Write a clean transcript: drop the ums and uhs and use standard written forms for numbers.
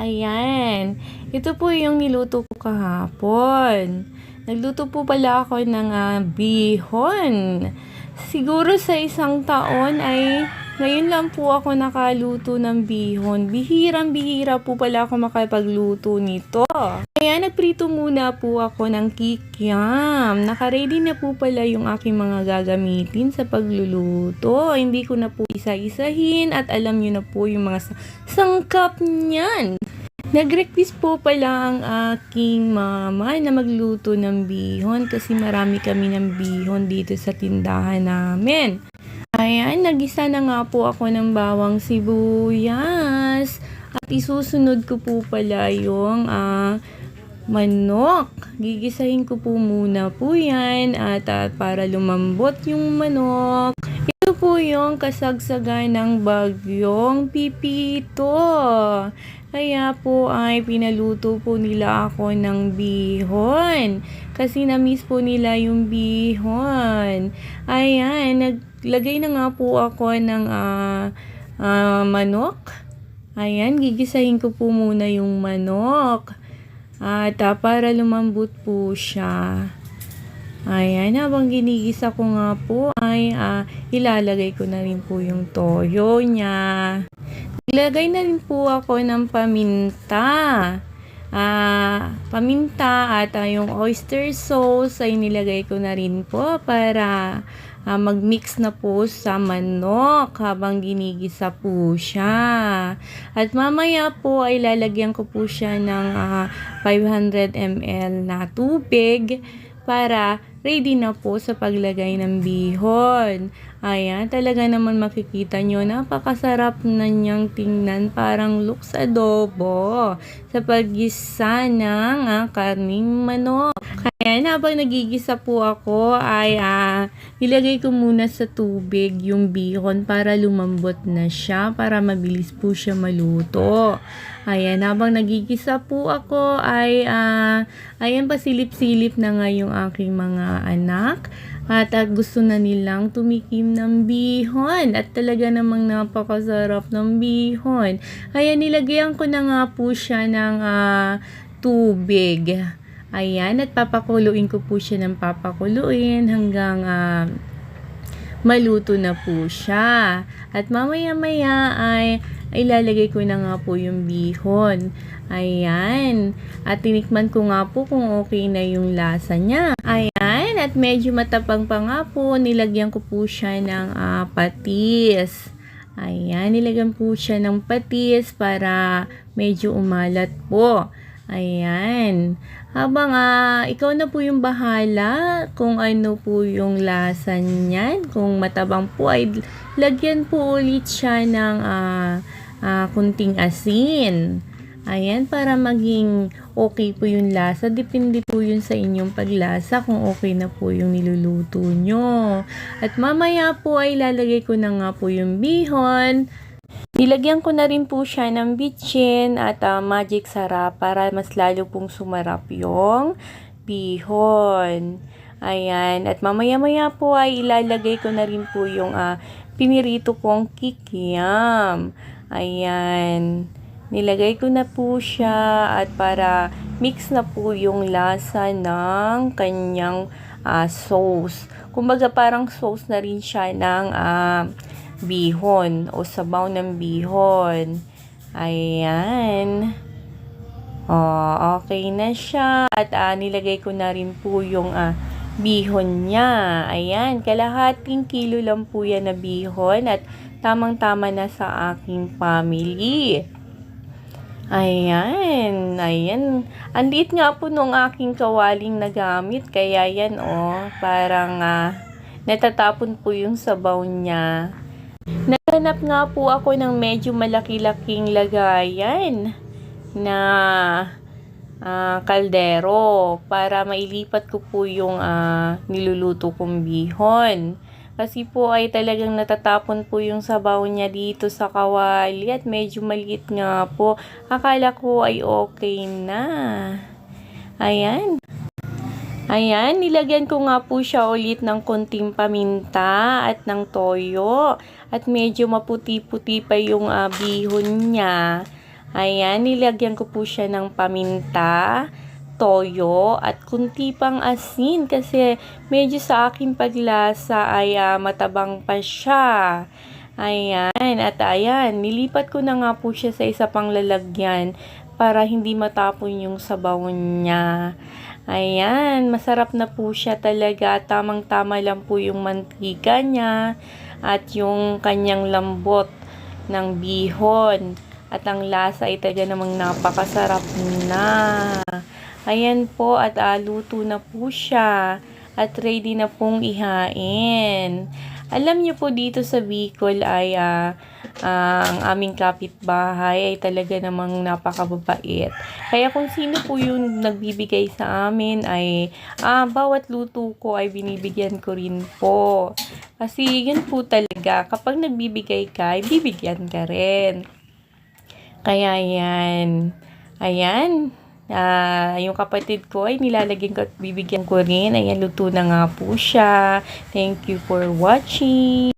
Ayan. Ito po yung niluto ko kahapon. Nagluto po pala ako ng bihon. Siguro sa isang taon ay ngayon lang po ako nakaluto ng bihon. Bihirang-bihira po pala ako makapagluto nito. Kaya nagprito muna po ako ng kikiam. Nakaready na po pala yung aking mga gagamitin sa pagluluto. Hindi ko na po isa-isahin at alam nyo na po yung mga sangkap niyan. Nag-request po pala ang aking mama na magluto ng bihon kasi marami kami ng bihon dito sa tindahan namin. Ayan, nagisa na nga po ako ng bawang sibuyas at isusunod ko po pala yung manok. Gigisahin ko po muna po yan at para lumambot yung manok. Ito po yung kasagsagan ng bagyong Pipito. Kaya po ay pinaluto po nila ako ng bihon. Kasi na-miss po nila yung bihon. Ayan, naglagay na nga po ako ng manok. Ayan, gigisahin ko po muna yung manok. At para lumambot po siya. Ayan, habang ginigisa ko nga po ay ilalagay ko na rin po yung toyo niya. Ilagay na rin po ako ng paminta. Paminta at yung oyster sauce ay nilagay ko na rin po para mag-mix na po sa manok habang ginigisa po siya. At mamaya po ay lalagyan ko po siya ng 500 ml na tubig para ready na po sa paglagay ng bihon. Ayan, talaga naman makikita nyo, napakasarap na niyang tingnan, parang looks adobo sa paggisa ng karning manok. Ayan, habang nagigisa po ako ay nilagay ko muna sa tubig yung bihon para lumambot na siya, para mabilis po siya maluto. Ayan, habang nagigisa po ako ay ayan, pasilip-silip na nga yung aking mga anak. At gusto na nilang tumikim ng bihon. At talaga namang napakasarap ng bihon. Ayan, nilagyan ko na nga po siya ng tubig. Ayan, at papakuluin ko po siya ng papakuluin hanggang maluto na po siya. At mamaya-maya ay ilalagay ko na nga po yung bihon. Ayan. At tinikman ko nga po kung okay na yung lasa niya. Ayan. At medyo matapang pa nga po. Nilagyan ko po siya ng patis. Ayan. Nilagyan po siya ng patis para medyo umalat po. Ayan. Habang ikaw na po yung bahala kung ano po yung lasa niyan. Kung matabang po ay lagyan po ulit siya ng kunting asin. Ayan, para maging okay po yung lasa. Depende po yun sa inyong paglasa kung okay na po yung niluluto nyo. At mamaya po ay lalagay ko na nga po yung bihon. Nilagyan ko na rin po siya ng bitchin at magic sarap para mas lalo pong sumarap yung bihon. Ayan. At mamaya-maya po ay ilalagay ko na rin po yung pinirito kong kikiam. Ayan. Nilagay ko na po siya at para mix na po yung lasa ng kanyang sauce. Kumbaga parang sauce na rin siya ng bihon o sabaw ng bihon. Ayan. Okay na siya. At nilagay ko na rin po yung bihon niya. Ayan. Kalahating kilo lang po yan na bihon at tamang-tama na sa aking family. Ayan. Ayan. Ang liit nga po nung aking kawaling nagamit. Kaya yan parang natatapon po yung sabaw niya. Naghanap nga po ako ng medyo malaki-laking lagayan na kaldero para mailipat ko po yung niluluto kong bihon. Kasi po ay talagang natatapon po yung sabaw niya dito sa kawali at medyo maliit nga po. Akala ko ay okay na. Ayan. Ayan, nilagyan ko nga po siya ulit ng konting paminta at ng toyo. At medyo maputi-puti pa yung bihon niya. Ayan, nilagyan ko po siya ng paminta, toyo, at kunti pang asin kasi medyo sa aking paglasa ay matabang pa siya. Ayan, at ayan, nilipat ko na nga po siya sa isa pang lalagyan para hindi matapon yung sabaw niya. Ayan, masarap na po siya talaga. Tamang-tama lang po yung mantika niya at yung kanyang lambot ng bihon. At ang lasa ay talaga namang napakasarap na. Ayan po, at luto na po siya. At ready na pong ihain. Alam niyo po dito sa Bicol ay ang aming kapitbahay ay talaga namang napakababait. Kaya kung sino po yung nagbibigay sa amin ay bawat luto ko ay binibigyan ko rin po. Kasi yun po talaga, kapag nagbibigay ka, ay bibigyan ka rin. Kaya yan. Ayan. Yung kapatid ko ay nilalagyan ko at bibigyan ko rin. Ayan, luto na nga po siya. Thank you for watching.